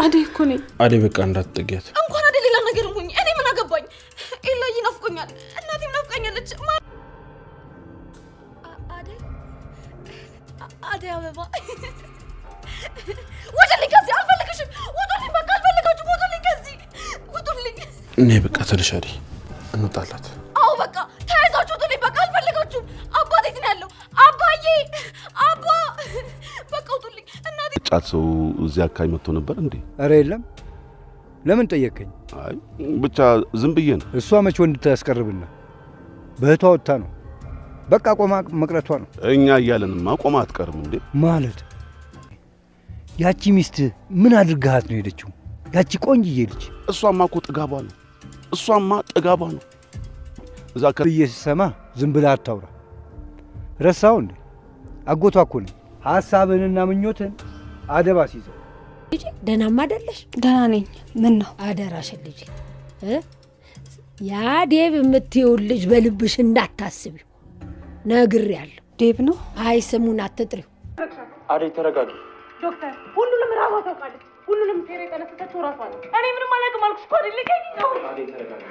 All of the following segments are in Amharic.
አደይ እኮ ነኝ። አደይ በቃ እንዳትጠጊያት። እንኳን አደይ ሌላ ነገር ሆኝ እኔ ምን አገባኝ? ኤላ ይናፍቆኛል፣ እናቴም ናፍቀኛለች። አደይ አበባ ወደልኝ ከዚህ አልፈልግሽም። ውጡልኝ፣ በቃ አልፈልጋችሁም። ውጡልኝ ከዚህ ውጡልኝ። እኔ በቃ ትልሽ አደይ እንውጣላት። አዎ በቃ ተያይዛችሁ ውጡልኝ፣ በቃ አልፈልጋችሁም። አባቴ የት ነው ያለው? አባዬ አባ በቃ ውጡልኝ። እናቴ ጫት ሰው እዚህ አካባቢ መጥቶ ነበር እንዴ? ኧረ የለም። ለምን ጠየቀኝ? አይ ብቻ ዝም ብዬ ነው። እሷ መቼ ወንድ ታስቀርብና በእህቷ ወጥታ ነው። በቃ ቆማ መቅረቷ ነው። እኛ እያለንማ ቆማ አትቀርም እንዴ? ማለት ያቺ ሚስት ምን አድርጋት ነው ሄደችው? ያቺ ቆንጅዬ ልጅ። እሷማ እኮ ጥጋቧ ነው። እሷማ ጥጋቧ ነው። እዛ ብዬ ስሰማ ዝም ብለህ አታውራ። ረሳው እንዴ? አጎቷ እኮ ነው። ሐሳብንና ምኞትን አደባ ሲይዘው። ልጅ ደህናማ አይደለሽ? ደህና ነኝ። ምን ነው? አደራሽን ልጅ ያ ዴቭ የምትይውን ልጅ በልብሽ እንዳታስቢው ነግሬያለሁ። ዴቭ ነው? አይ ስሙን አትጥሪው። አደይ ተረጋጊ። ዶክተር ሁሉንም ራሷ ታውቃለች። ሁሉንም ሴራ የጠነሰሰችው ራሷ ነው። እኔ ምንም አላውቅም አልኩሽ እኮ አይደል? ልቀኝ ነው። አደይ ተረጋጊ።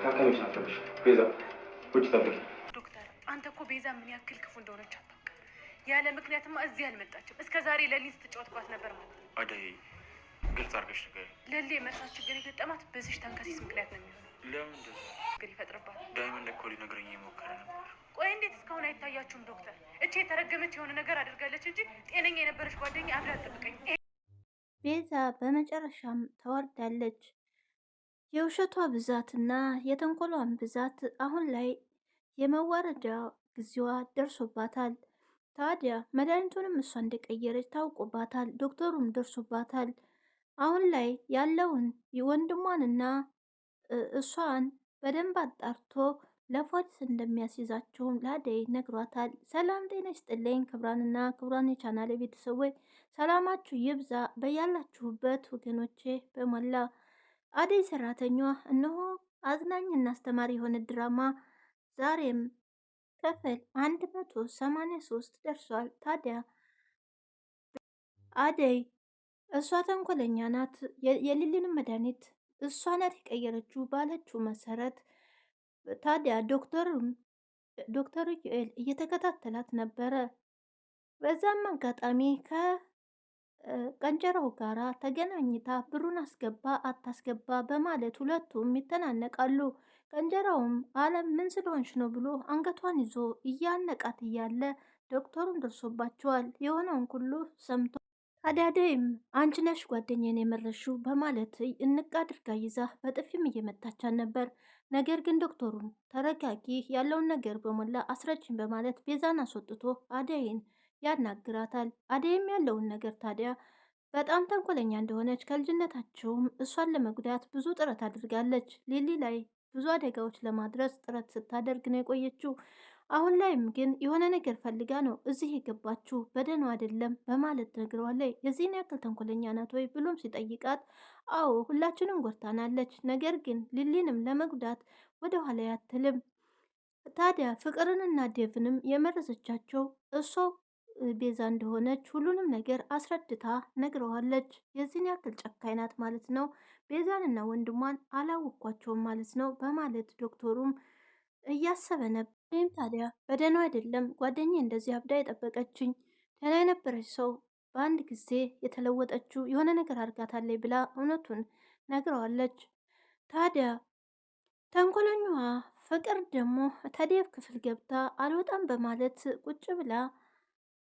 ታካሚዎች ናቸው። ቤዛ ውጭ ጠብቂ። ዶክተር አንተ እኮ ቤዛ ምን ያክል ክፉ እንደሆነች አታውቅም። ያለ ምክንያትማ እዚህ አልመጣችም። እስከ ዛሬ ለሊት ስትጫወትባት ነበር ማለት ነው። አደይ ግልጽ አድርገሽ ንገሪኝ። ለሊ የመርሳት ችግር የገጠማት በዚህ ተንከሲስ ምክንያት ነው የሚሆነው። ለምን እንደዛ ችግር ይፈጥርባል። ዳይመንድ እኮ ሊነግረኝ እየሞከረ ነበር። ቆይ እንዴት እስካሁን አይታያችሁም ዶክተር? እቺ የተረገመች የሆነ ነገር አድርጋለች እንጂ ጤነኛ የነበረች ጓደኛ አብራ አትጠብቀኝ። ቤዛ በመጨረሻም ተወርዳለች። የውሸቷ ብዛትና የተንኮሏን ብዛት አሁን ላይ የመዋረጃ ጊዜዋ ደርሶባታል። ታዲያ መድኃኒቱንም እሷ እንደቀየረች ታውቆባታል። ዶክተሩም ደርሶባታል። አሁን ላይ ያለውን ወንድሟንና እሷን በደንብ አጣርቶ ለፖሊስ እንደሚያስይዛቸውም ለአደይ ነግሯታል። ሰላም ጤና ይስጥልኝ ክብራንና ክብራን የቻናሌ ቤተሰቦች ሰላማችሁ ይብዛ በያላችሁበት ወገኖቼ በሞላ። አደይ ሰራተኛዋ እነሆ አዝናኝና አስተማሪ የሆነ ድራማ ዛሬም ክፍል 183 ደርሷል። ታዲያ አደይ እሷ ተንኮለኛ ናት። የሊሊንም መድኃኒት እሷ ናት የቀየረችው ባለችው መሰረት ታዲያ ዶክተር ዩኤል እየተከታተላት ነበረ። በዛም አጋጣሚ ከቀንጨራው ጋራ ተገናኝታ ብሩን አስገባ አታስገባ በማለት ሁለቱም ይተናነቃሉ። ቀንጀራውም አለም ምን ስለሆንሽ ነው ብሎ አንገቷን ይዞ እያነቃት እያለ ዶክተሩን ደርሶባቸዋል። የሆነውን ሁሉ ሰምቶ ታዲያ አደይም አንቺ ነሽ ጓደኛዬን የመረሽው በማለት እንቅ አድርጋ ይዛ በጥፊም እየመታቻት ነበር። ነገር ግን ዶክተሩን ተረጋጊ፣ ያለውን ነገር በሞላ አስረጅኝ በማለት ቤዛን አስወጥቶ አደይን ያናግራታል። አደይም ያለውን ነገር ታዲያ በጣም ተንኮለኛ እንደሆነች ከልጅነታቸውም እሷን ለመጉዳት ብዙ ጥረት አድርጋለች። ሊሊ ላይ ብዙ አደጋዎች ለማድረስ ጥረት ስታደርግ ነው የቆየችው። አሁን ላይም ግን የሆነ ነገር ፈልጋ ነው እዚህ የገባችው፣ በደህና አይደለም በማለት ነግረዋለች። የዚህን ያክል ተንኮለኛ ናት ወይ ብሎም ሲጠይቃት አዎ ሁላችንም ጎድታናለች፣ ነገር ግን ሊሊንም ለመጉዳት ወደ ኋላ ያትልም። ታዲያ ፍቅርንና ዴቭንም የመረዘቻቸው እሷ ቤዛ እንደሆነች ሁሉንም ነገር አስረድታ ነግረዋለች። የዚህን ያክል ጨካኝ ናት ማለት ነው። ቤዛንና ወንድሟን አላወኳቸውም ማለት ነው በማለት ዶክተሩም እያሰበ ነበር። ይህም ታዲያ በደህና አይደለም ጓደኛ እንደዚህ አብዳ የጠበቀችኝ ደህና የነበረች ሰው በአንድ ጊዜ የተለወጠችው የሆነ ነገር አድርጋታለች ብላ እውነቱን ነግረዋለች። ታዲያ ተንኮለኛዋ ፍቅር ደግሞ ተዴቭ ክፍል ገብታ አልወጣም በማለት ቁጭ ብላ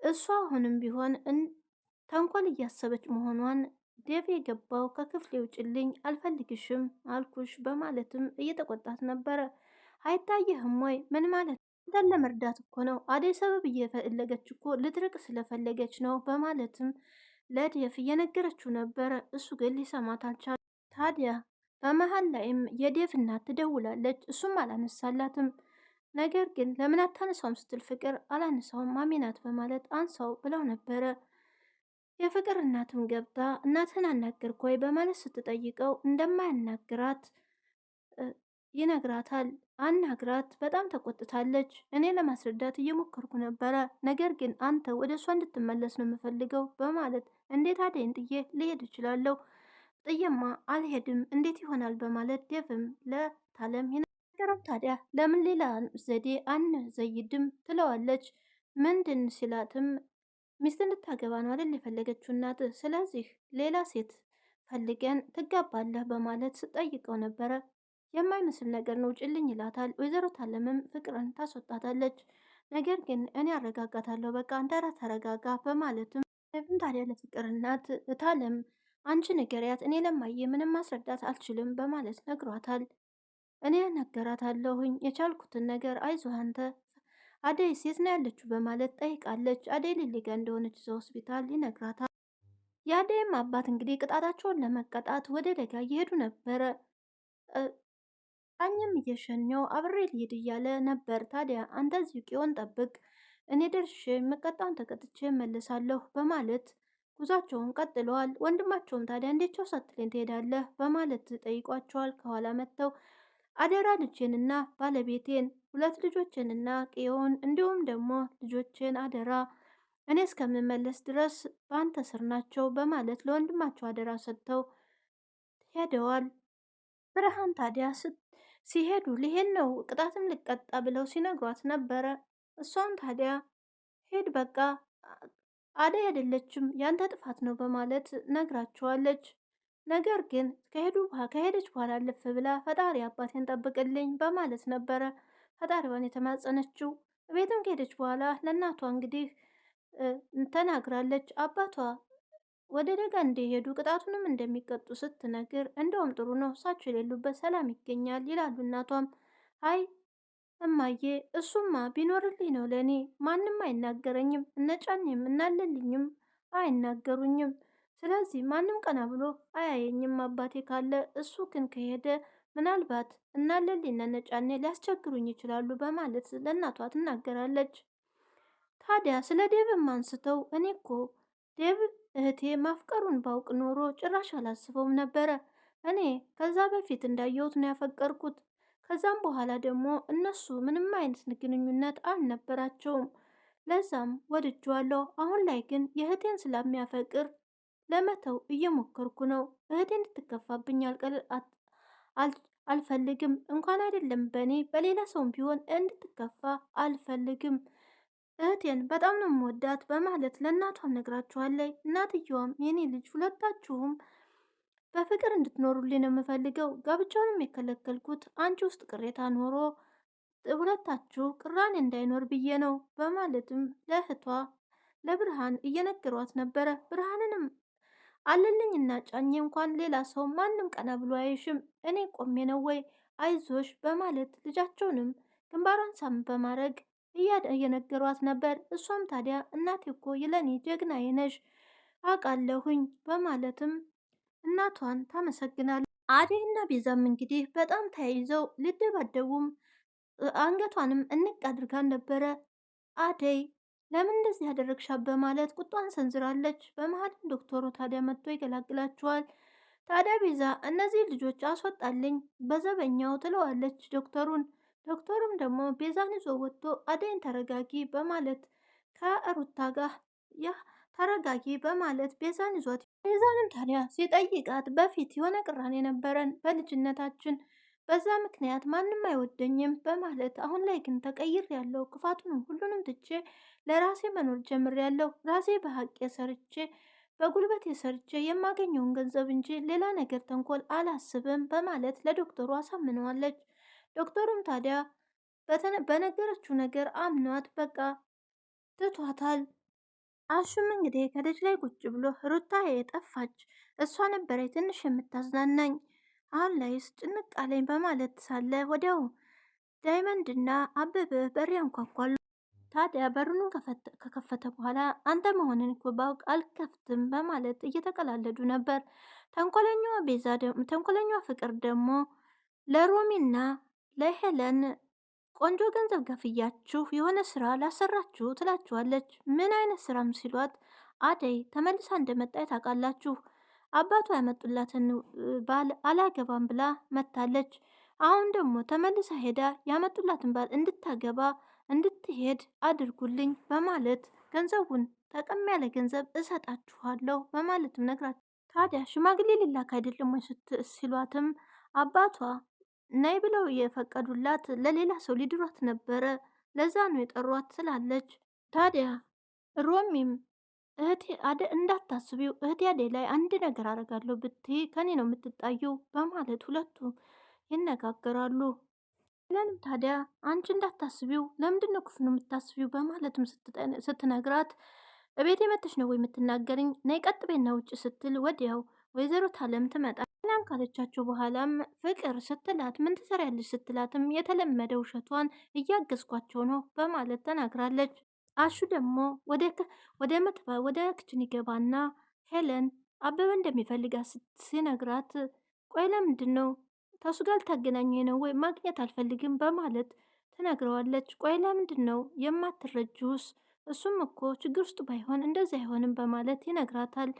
እሷ አሁንም ቢሆን ተንኮል እያሰበች መሆኗን ዴቭ የገባው ከክፍሌ ውጭልኝ አልፈልግሽም አልኩሽ በማለትም እየተቆጣት ነበረ። አይታየህም ወይ? ምን ማለት አንተን ለመርዳት እኮ ነው። አደይ ሰበብ እየፈለገች እኮ ልትርቅ ስለፈለገች ነው በማለትም ለዴቭ እየነገረችው ነበረ። እሱ ግን ሊሰማት አልቻለም። ታዲያ በመሀል ላይም የዴቭ እናት ትደውላለች። እሱም አላነሳላትም። ነገር ግን ለምን አታነሳውም ስትል ፍቅር አላነሳውም ማሚናት በማለት አንሳው ብለው ነበረ። የፍቅር እናትም ገብታ እናትህን አናገርክ ወይ በማለት ስትጠይቀው እንደማያናግራት ይነግራታል። አናግራት በጣም ተቆጥታለች። እኔ ለማስረዳት እየሞከርኩ ነበረ፣ ነገር ግን አንተ ወደ እሷ እንድትመለስ ነው የምፈልገው በማለት እንዴት አደይን ጥዬ ልሄድ እችላለሁ? ጥየማ አልሄድም እንዴት ይሆናል በማለት ዴቭም ለታለም ይነገረው። ታዲያ ለምን ሌላ ዘዴ አንዘይድም ትለዋለች። ምንድን ሲላትም ሚስት እንድታገባ ነው አይደል የፈለገችው እናት፣ ስለዚህ ሌላ ሴት ፈልገን ትጋባለህ በማለት ስጠይቀው ነበረ። የማይመስል ነገር ነው ጭልኝ ይላታል። ወይዘሮ ታለምም ፍቅርን ታስወጣታለች። ነገር ግን እኔ አረጋጋታለሁ በቃ አንተ ተረጋጋ በማለትም ታዲያ ለፍቅር እናት ታለም አንቺ ንገሪያት እኔ ለማየ ምንም ማስረዳት አልችልም በማለት ነግሯታል። እኔ ነገራታለሁኝ የቻልኩትን ነገር አይዞህ አንተ። አደይ ሴት ነው ያለችው በማለት ጠይቃለች። አደይ ሊሊ ጋ እንደሆነች እዛ ሆስፒታል ይነግራታል። የአደይም አባት እንግዲህ ቅጣታቸውን ለመቀጣት ወደ ደጋ እየሄዱ ነበረ። ዳኝም እየሸኘው አብሬ ልሄድ እያለ ነበር። ታዲያ አንተ እዚሁ ቂዮን ጠብቅ፣ እኔ ደርሼ መቀጣውን ተቀጥቼ መለሳለሁ በማለት ጉዟቸውን ቀጥለዋል። ወንድማቸውም ታዲያ እንዴቸው ሳትለኝ ትሄዳለህ በማለት ጠይቋቸዋል። ከኋላ መጥተው አደራ ልጄንና ባለቤቴን 2 ልጆችንና ቂዮን እንዲሁም ደግሞ ልጆችን አደራ እኔ እስከምመለስ ድረስ በአንተ ስር ናቸው በማለት ለወንድማቸው አደራ ሰጥተው ሄደዋል። ብርሃን ታዲያ ሲሄዱ ሊሄድ ነው ቅጣትም ልቀጣ ብለው ሲነግሯት ነበረ። እሷም ታዲያ ሄድ በቃ አደይ አይደለችም ያንተ ጥፋት ነው በማለት ነግራቸዋለች። ነገር ግን ከሄደች በኋላ አለፍ ብላ ፈጣሪ አባቴን ጠብቅልኝ በማለት ነበረ ፈጣሪዋን የተማጸነችው። ቤትም ከሄደች በኋላ ለእናቷ እንግዲህ ተናግራለች። አባቷ ወደ ደጋ እንደሄዱ ቅጣቱንም እንደሚቀጡ ስትነግር እንደውም ጥሩ ነው እሳቸው የሌሉበት ሰላም ይገኛል ይላሉ እናቷም። አይ እማዬ እሱማ ቢኖርልኝ ነው ለእኔ ማንም አይናገረኝም፣ እነጫኔም እናለልኝም አይናገሩኝም፣ ስለዚህ ማንም ቀና ብሎ አያየኝም አባቴ ካለ። እሱ ግን ከሄደ ምናልባት እናለልኝና ነጫኔ ሊያስቸግሩኝ ይችላሉ በማለት ለእናቷ ትናገራለች። ታዲያ ስለ ዴቭም አንስተው እኔ እኮ ዴቭ እህቴ ማፍቀሩን ባውቅ ኖሮ ጭራሽ አላስበውም ነበረ። እኔ ከዛ በፊት እንዳየሁት ነው ያፈቀርኩት። ከዛም በኋላ ደግሞ እነሱ ምንም አይነት ግንኙነት አልነበራቸውም። ለዛም ወድጄዋለሁ። አሁን ላይ ግን የእህቴን ስለሚያፈቅር ለመተው እየሞከርኩ ነው። እህቴ እንድትከፋብኝ አልፈልግም። እንኳን አይደለም በእኔ በሌላ ሰውም ቢሆን እንድትከፋ አልፈልግም። እህቴን በጣም ነው የምወዳት በማለት ለእናቷም ነግራችኋለች። እናትየዋም የኔ ልጅ ሁለታችሁም በፍቅር እንድትኖሩልኝ ነው የምፈልገው። ጋብቻውንም የከለከልኩት አንቺ ውስጥ ቅሬታ ኖሮ ሁለታችሁ ቅራኔ እንዳይኖር ብዬ ነው በማለትም ለእህቷ ለብርሃን እየነገሯት ነበረ። ብርሃንንም አለልኝና ጫኜ እንኳን ሌላ ሰው ማንም ቀና ብሎ አይሽም፣ እኔ ቆሜ ነው ወይ አይዞሽ በማለት ልጃቸውንም ግንባሯን ሳም በማድረግ እየነገሯት ነበር። እሷም ታዲያ እናቴ እኮ ይለኔ ጀግናዬ ነሽ አውቃለሁኝ በማለትም እናቷን ታመሰግናለች። አደይና ቤዛም እንግዲህ በጣም ተያይዘው ሊደባደቡም አንገቷንም እንቅ አድርጋን ነበረ። አደይ ለምን እንደዚህ ያደረግሻት በማለት ቁጣን ሰንዝራለች። በመሀልም ዶክተሩ ታዲያ መጥቶ ይገላግላቸዋል። ታዲያ ቤዛ እነዚህ ልጆች አስወጣልኝ በዘበኛው ትለዋለች ዶክተሩን። ዶክተሩም ደግሞ ቤዛን ይዞ ወጥቶ አደይን ተረጋጊ በማለት ከሩታ ጋር ተረጋጊ በማለት ቤዛን ይዟት፣ ቤዛንም ታዲያ ሲጠይቃት በፊት የሆነ ቅራኔ ነበረን በልጅነታችን፣ በዛ ምክንያት ማንም አይወደኝም በማለት አሁን ላይ ግን ተቀይር ያለው ክፋቱንም ሁሉንም ትቼ ለራሴ መኖር ጀምር ያለው ራሴ በሀቅ ሰርቼ በጉልበት ሰርቼ የማገኘውን ገንዘብ እንጂ ሌላ ነገር ተንኮል አላስብም በማለት ለዶክተሩ አሳምነዋለች። ዶክተሩም ታዲያ በነገረችው ነገር አምኗት በቃ ትቷታል። አሹም እንግዲህ ከደጅ ላይ ቁጭ ብሎ ሩታ የጠፋች እሷ ነበረች ትንሽ የምታዝናናኝ አሁን ላይስ ጭንቅ አለኝ በማለት ሳለ ወዲያው ዳይመንድና አበበ በር ያንኳኳሉ። ታዲያ በሩን ከከፈተ በኋላ አንተ መሆንን እኮ ባውቅ አልከፍትም በማለት እየተቀላለዱ ነበር። ተንኮለኛዋ ፍቅር ደግሞ ለሮሚና ለሄለን ቆንጆ ገንዘብ ገፍያችሁ የሆነ ስራ ላሰራችሁ ትላችኋለች። ምን አይነት ስራም ሲሏት አደይ ተመልሳ እንደመጣ ታውቃላችሁ። አባቷ ያመጡላትን ባል አላገባም ብላ መታለች። አሁን ደግሞ ተመልሳ ሄዳ ያመጡላትን ባል እንድታገባ እንድትሄድ አድርጉልኝ በማለት ገንዘቡን ጠቀም ያለ ገንዘብ እሰጣችኋለሁ በማለትም ነግራችሁ ታዲያ ሽማግሌ ሊላክ አይደለም ወይ ሲሏትም አባቷ ነይ ብለው የፈቀዱላት ለሌላ ሰው ሊድሯት ነበረ፣ ለዛ ነው የጠሯት ትላለች። ታዲያ ሮሚም እህቴ እንዳታስቢው እህቴ አደይ ላይ አንድ ነገር አደርጋለሁ ብትይ ከኔ ነው የምትጣዩ በማለት ሁለቱ ይነጋገራሉ። ሄለንም ታዲያ አንቺ እንዳታስቢው ለምንድን ነው ክፉ ነው የምታስቢው በማለትም ስትነግራት እቤት የመተሽ ነው ወይ የምትናገርኝ? ነይ ቀጥ ቤና ውጭ ስትል ወዲያው ወይዘሮ ታለም ትመጣ። ናም ካለቻቸው በኋላም ፍቅር ስትላት ምን ትሰሪያለች ስትላትም የተለመደ ውሸቷን እያገዝኳቸው ነው በማለት ተናግራለች። አሹ ደግሞ ወደ ክችን ይገባና ሄለን አበበ እንደሚፈልጋት ሲነግራት ቆይ ለምንድን ነው ከሱ ጋር ልታገናኘ ነው ወይ ማግኘት አልፈልግም በማለት ትነግረዋለች። ቆይ ለምንድን ነው የማትረጁስ? እሱም እኮ ችግር ውስጥ ባይሆን እንደዚህ አይሆንም በማለት ይነግራታል።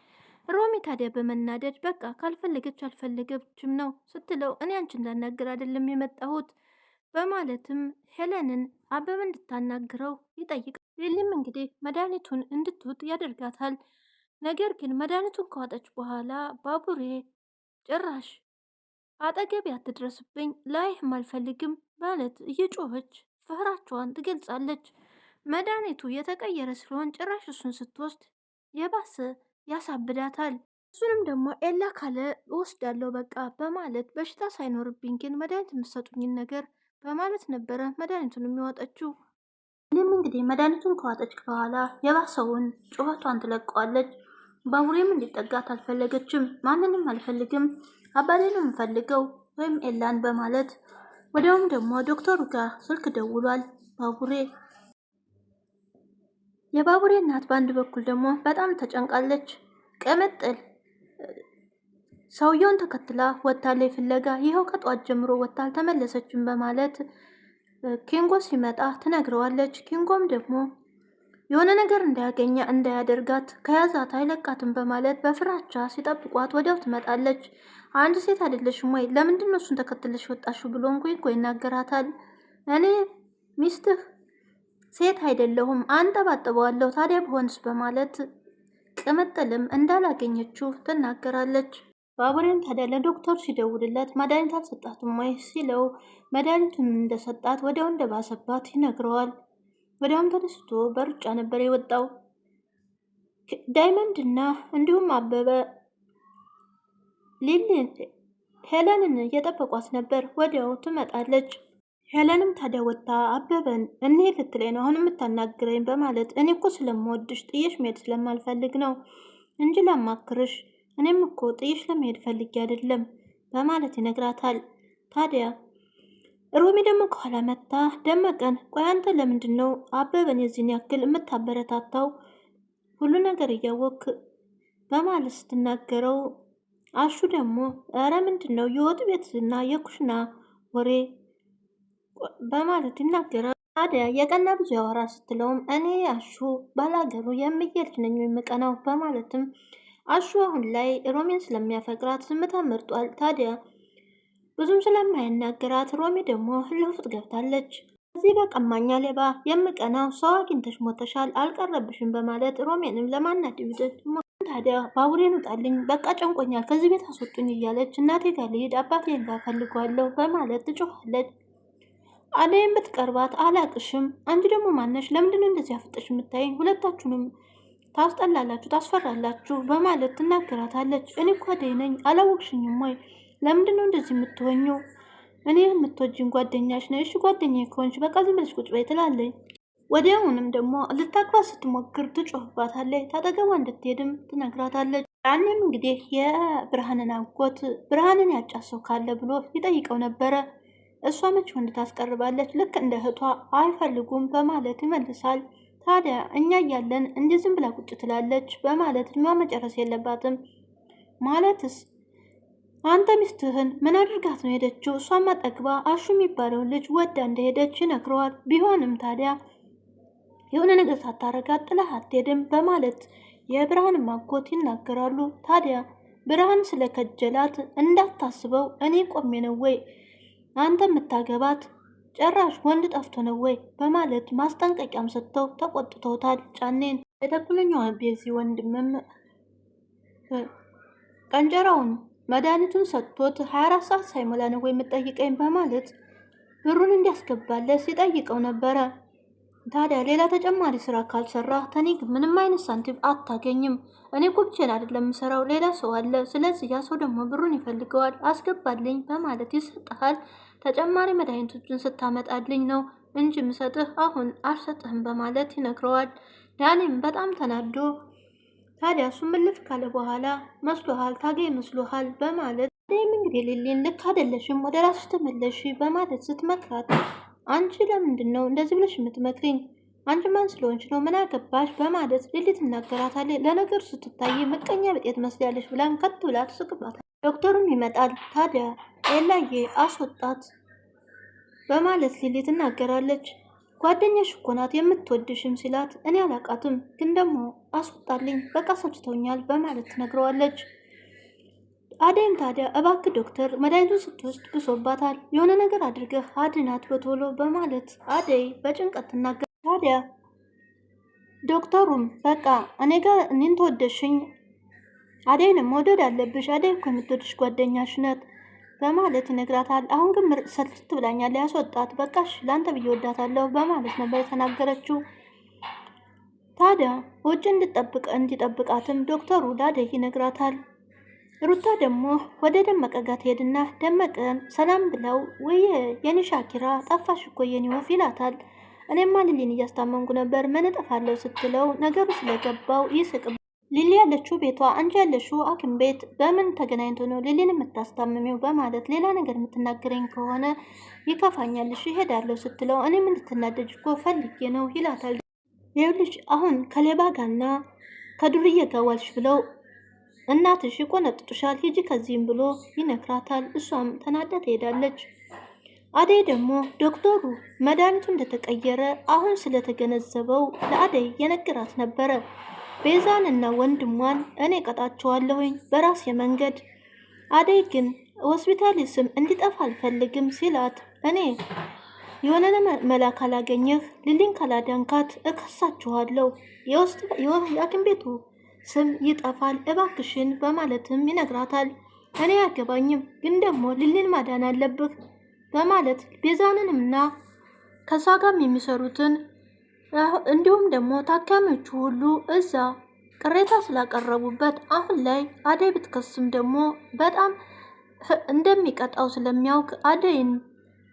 ሮሚ ታዲያ በመናደድ በቃ ካልፈለገች አልፈለገችም ነው ስትለው እኔ አንቺን ላናግር አይደለም የመጣሁት በማለትም ሄለንን አበበ እንድታናግረው ይጠይቃል። ሊሊም እንግዲህ መድኃኒቱን እንድትውጥ ያደርጋታል። ነገር ግን መድኃኒቱን ከዋጠች በኋላ ባቡሬ ጭራሽ አጠገቤ አትድረስብኝ ላይህም አልፈልግም ማለት እየጮኸች ፍቅራቸዋን ትገልጻለች። መድኃኒቱ የተቀየረ ስለሆን ጭራሽ እሱን ስትወስድ የባሰ ያሳብዳታል። እሱንም ደግሞ ኤላ ካለ እወስዳለሁ በቃ በማለት በሽታ ሳይኖርብኝ ግን መድኃኒት የምትሰጡኝን ነገር በማለት ነበረ መድኃኒቱን የሚዋጠችው። ይህም እንግዲህ መድኃኒቱን ከዋጠች በኋላ የባሰውን ጩኸቷን ትለቀዋለች። ባቡሬም እንዲጠጋት አልፈለገችም። ማንንም አልፈልግም አባሌ ነው የምፈልገው ወይም ኤላን በማለት ወዲያውም ደግሞ ዶክተሩ ጋር ስልክ ደውሏል ባቡሬ። የባቡሬ እናት በአንድ በኩል ደግሞ በጣም ተጨንቃለች። ቅምጥል ሰውየውን ተከትላ ወታለች ፍለጋ፣ ይኸው ከጧት ጀምሮ ወታ አልተመለሰችም በማለት ኪንጎ ሲመጣ ትነግረዋለች። ኪንጎም ደግሞ የሆነ ነገር እንዳያደርጋት ከያዛት አይለቃትም በማለት በፍራቻ ሲጠብቋት ወዲያው ትመጣለች። አንድ ሴት አይደለሽም ወይ ለምንድን ነው እሱን ተከትለሽ ወጣሽው ብሎ ኪንጎ ይናገራታል። እኔ ሚስትህ ሴት አይደለሁም አንጠባጥበዋለሁ ታዲያ በሆንስ በማለት ቅምጥልም እንዳላገኘችው ትናገራለች። ባቡሬን ታዲያ ለዶክተር ሲደውልለት መድኃኒት አልሰጣትም ወይ ሲለው መድኃኒቱን እንደሰጣት ወዲያው እንደባሰባት ይነግረዋል። ወዲያውም ተነስቶ በሩጫ ነበር የወጣው። ዳይመንድና እንዲሁም አበበ ሊሊን ሄለንን እየጠበቋት ነበር። ወዲያው ትመጣለች። ሄለንም ታዲያ ወጣ አበበን እንሄድ ልትለኝ ነው አሁን የምታናግረኝ በማለት እኔ እኮ ስለምወድሽ ጥየሽ መሄድ ስለማልፈልግ ነው እንጂ ላማክርሽ እኔም እኮ ጥየሽ ለመሄድ ፈልጌ አይደለም በማለት ይነግራታል። ታዲያ ሮሚ ደግሞ ከኋላ መታ ደመቀን ቆይ አንተ ለምንድን ነው አበበን የዚህን ያክል የምታበረታታው ሁሉ ነገር እያወክ በማለት ስትናገረው አሹ ደግሞ ኧረ ምንድን ነው የወጥ ቤትና የኩሽና ወሬ በማለት ይናገራል። ታዲያ የቀና ብዙ ያወራ ስትለውም እኔ አሹ ባላገሩ የምየልጅ ነኝ የምቀናው በማለትም አሹ አሁን ላይ ሮሚን ስለሚያፈቅራት ዝምታ መርጧል። ታዲያ ብዙም ስለማይናገራት ሮሚ ደግሞ ልውጥ ገብታለች። እዚህ በቀማኛ ሌባ የምቀናው ሰው አግኝተሽ ሞተሻል አልቀረብሽም በማለት ሮሜንም ለማናደድ ታዲያ ባቡሬን ውጣልኝ በቃ ጨንቆኛል ከዚህ ቤት አስወጡኝ እያለች እናቴ ጋር ልሂድ አባቴን ጋር ፈልጓለሁ በማለት ትጮኻለች። አደይም ብትቀርባት አላቅሽም አንቺ ደግሞ ማነሽ ለምንድነው እንደዚህ አፍጠሽ የምታይኝ ሁለታችሁንም ታስጠላላችሁ ታስፈራላችሁ በማለት ትናገራታለች። እኔ እኮ አደይ ነኝ አላወቅሽኝም ወይ ለምንድነው እንደዚህ የምትሆኘው እኔ የምትወጂኝ ጓደኛሽ ነሽ እሺ ጓደኛዬ ከሆንሽ በቃ ዝም ብለሽ ቁጭ በይ ትላለች። ወዲያውንም ደግሞ ልታግባት ስትሞክር ትጮህባታለች። ታጠገቧ እንድትሄድም ትነግራታለች። ያኔም እንግዲህ የብርሃንን አጎት ብርሃንን ያጫሰው ካለ ብሎ ይጠይቀው ነበረ። እሷ መች ወንድ ታስቀርባለች ልክ እንደ እህቷ አይፈልጉም በማለት ይመልሳል። ታዲያ እኛ እያለን እንዲህ ዝም ብላ ቁጭ ትላለች በማለት እድሜዋ መጨረስ የለባትም ማለትስ አንተ ሚስትህን ምን አድርጋት ነው ሄደችው? እሷም አጠግባ አሹ የሚባለው ልጅ ወዳ እንደሄደች ይነግረዋል። ቢሆንም ታዲያ የሆነ ነገር ሳታረጋት ጥለህ አትሄድም በማለት የብርሃን ማጎት ይናገራሉ። ታዲያ ብርሃን ስለከጀላት እንዳታስበው እኔ ቆሜ ነው ወይ አንተ የምታገባት ጭራሽ ወንድ ጠፍቶ ነው ወይ በማለት ማስጠንቀቂያም ሰጥተው ተቆጥተውታል። ጫኔን የተኩለኛው ቤዚ ወንድምም ቀንጀራውን መድኃኒቱን ሰጥቶት 24 ሰዓት ሳይሞላ ነው የምትጠይቀኝ በማለት ብሩን እንዲያስገባለት ሲጠይቀው ነበረ። ታዲያ ሌላ ተጨማሪ ስራ ካልሰራ ተኔ ምንም አይነት ሳንቲም አታገኝም። እኔ እኮ ብቻዬን አይደለም የምሰራው፣ ሌላ ሰው አለ። ስለዚህ ያ ሰው ደግሞ ብሩን ይፈልገዋል፣ አስገባልኝ በማለት ይሰጥሃል። ተጨማሪ መድኃኒቶችን ስታመጣልኝ ነው እንጂ ምሰጥህ አሁን አልሰጥህም በማለት ይነግረዋል። ዳኒም በጣም ተናዶ ታዲያ እሱ ምልፍ ካለ በኋላ መስሎሃል፣ ታገኝ መስሎሃል በማለት ይህም እንግዲህ ሊሊን ልክ አይደለሽም፣ ወደ ራስሽ ተመለሽ በማለት ስትመክራት አንቺ ለምንድን ነው እንደዚህ ብለሽ የምትመክሪኝ? አንቺ ማን ስለሆንሽ ነው? ምን አገባሽ? በማለት ሊሊ ትናገራታለች። ለነገሩ ስትታይ ምቀኛ ብጤት መስላለች ብላም ከት ብላ ትስቅባታል። ዶክተሩም ይመጣል። ታዲያ ኤላዬ አስወጣት በማለት ሊሊ ትናገራለች። ጓደኛሽ እኮ ናት የምትወድሽም ሲላት እኔ አላቃትም፣ ግን ደግሞ አስወጣልኝ በቃ ሰልችቶኛል በማለት ትነግረዋለች። አደይም ታዲያ እባክህ ዶክተር መድኃኒቱን ስትወስድ ብሶባታል፣ የሆነ ነገር አድርገህ አድናት በቶሎ በማለት አደይ በጭንቀት ትናገር። ታዲያ ዶክተሩም በቃ እኔ ጋር እኔን ተወደሽኝ፣ አደይንም መውደድ አለብሽ፣ አደይ እኮ የምትወድሽ ጓደኛሽ ናት በማለት ይነግራታል። አሁን ግን ሰልችት ብላኛል፣ ያስወጣት በቃሽ፣ ለአንተ ብዬ ወዳታለሁ በማለት ነበር የተናገረችው። ታዲያ ውጭ እንዲጠብቃትም ዶክተሩ ለአደይ ይነግራታል። ሩታ ደግሞ ወደ ደመቀ ጋር ትሄድና ደመቀን ሰላም ብለው ወይ የኔ ሻኪራ ጠፋሽ እኮ የኔ ወፍ ይላታል። እኔማ ሊሊን እያስታመንኩ ነበር ምን እጠፋለሁ ስትለው ነገሩ ስለገባው ይስቅ። ሊሊ ያለችው ቤቷ፣ አንቺ ያለችው ሐኪም ቤት፣ በምን ተገናኝቶ ነው ሊሊን የምታስታምሚው በማለት ሌላ ነገር የምትናገረኝ ከሆነ ይከፋኛልሽ ይሄዳለሁ ስትለው እኔም እንድትናደጅ እኮ ፈልጌ ነው ይላታል። ይኸውልሽ አሁን ከሌባ ጋርና ከዱርዬ ጋር ዋልሽ ብለው እናትሽ ይቆነጥጡሻል፣ ሂጂ ከዚህም ብሎ ይነግራታል። እሷም ተናዳ ትሄዳለች። አደይ ደግሞ ዶክተሩ መድኃኒቱ እንደተቀየረ አሁን ስለተገነዘበው ለአደይ የነገራት ነበረ። ቤዛንና ወንድሟን እኔ ቀጣቸዋለሁኝ በራሴ መንገድ፣ አደይ ግን ሆስፒታል ስም እንዲጠፋ አልፈልግም ሲላት እኔ የሆነ መላ ካላገኘህ ሊሊን ካላዳንካት እከሳችኋለሁ፣ የሐኪም ቤቱ ስም ይጠፋል እባክሽን በማለትም ይነግራታል። እኔ አያገባኝም ግን ደግሞ ሊሊን ማዳን አለብህ በማለት ቤዛንንምና ከሷ ጋር የሚሰሩትን እንዲሁም ደግሞ ታካሚዎቹ ሁሉ እዛ ቅሬታ ስላቀረቡበት አሁን ላይ አደይ ብትከስም ደግሞ በጣም እንደሚቀጣው ስለሚያውቅ አደይን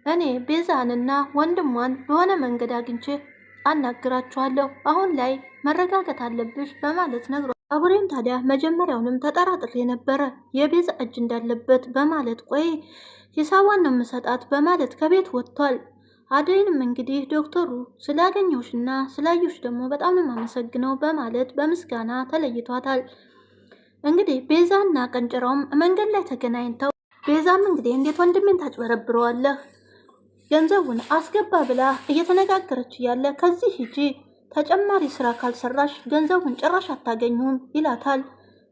እኔ ቤዛንና ወንድሟን በሆነ መንገድ አግኝቼ አናግራችኋለሁ፣ አሁን ላይ መረጋጋት አለብሽ በማለት ነግሯል። ባቡሬም ታዲያ መጀመሪያውንም ተጠራጥሬ ነበረ የቤዛ እጅ እንዳለበት በማለት ቆይ ሂሳቧን ነው የምሰጣት በማለት ከቤት ወጥቷል። አደይንም እንግዲህ ዶክተሩ ስላገኘውሽና ስላየሽ ደግሞ በጣም ነው የማመሰግነው በማለት በምስጋና ተለይቷታል። እንግዲህ ቤዛና ቀንጭራውም መንገድ ላይ ተገናኝተው ቤዛም እንግዲህ እንዴት ወንድሜን ታጭበረብረዋለህ ገንዘቡን አስገባ ብላ እየተነጋገረች እያለ ከዚህ ሂጂ ተጨማሪ ስራ ካልሰራሽ ገንዘቡን ጭራሽ አታገኙም ይላታል።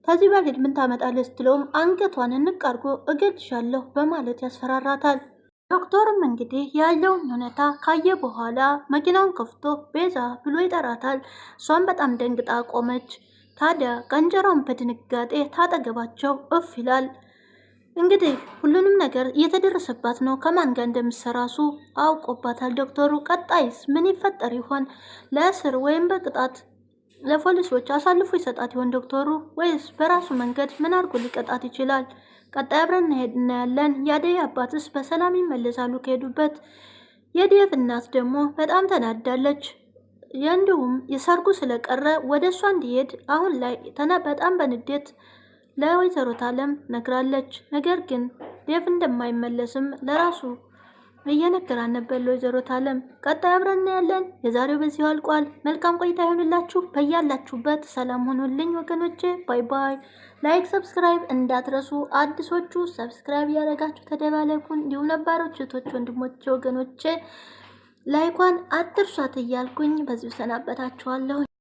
ከዚህ በፊት ምን ታመጣለች ስትለውም አንገቷን እንቅ አድርጎ እገልሻለሁ በማለት ያስፈራራታል። ዶክተርም እንግዲህ ያለውን ሁኔታ ካየ በኋላ መኪናውን ከፍቶ ቤዛ ብሎ ይጠራታል። እሷም በጣም ደንግጣ ቆመች። ታዲያ ቀንጀራውን በድንጋጤ ታጠገባቸው እፍ ይላል። እንግዲህ ሁሉንም ነገር እየተደረሰባት ነው። ከማን ጋር እንደምትሰራሱ አውቆባታል ዶክተሩ። ቀጣይስ ምን ይፈጠር ይሆን? ለእስር ወይም በቅጣት ለፖሊሶች አሳልፎ ይሰጣት ይሆን ዶክተሩ? ወይስ በራሱ መንገድ ምን አድርጎ ሊቀጣት ይችላል? ቀጣይ አብረን እናያለን። የአደይ አባትስ በሰላም ይመለሳሉ ከሄዱበት? የዴቭ እናት ደግሞ በጣም ተናዳለች። እንዲሁም የሰርጉ ስለቀረ ወደ እሷ እንዲሄድ አሁን ላይ በጣም በንዴት ለወይዘሮ ታለም ነግራለች። ነገር ግን ዴቭ እንደማይመለስም ለራሱ እየነገራን ነበር ለወይዘሮ ታለም። ቀጣይ አብረን እናያለን። የዛሬው በዚሁ አልቋል። መልካም ቆይታ ይሆንላችሁ። በያላችሁበት ሰላም ሆኖልኝ ወገኖቼ። ባይ ባይ። ላይክ ሰብስክራይብ እንዳትረሱ። አዲሶቹ ሰብስክራይብ እያደረጋችሁ ተደባለቁን። እንዲሁም ነባሮች እህቶች ወንድሞቼ ወገኖቼ ላይኳን አትርሷት እያልኩኝ በዚሁ ሰናበታችኋለሁ።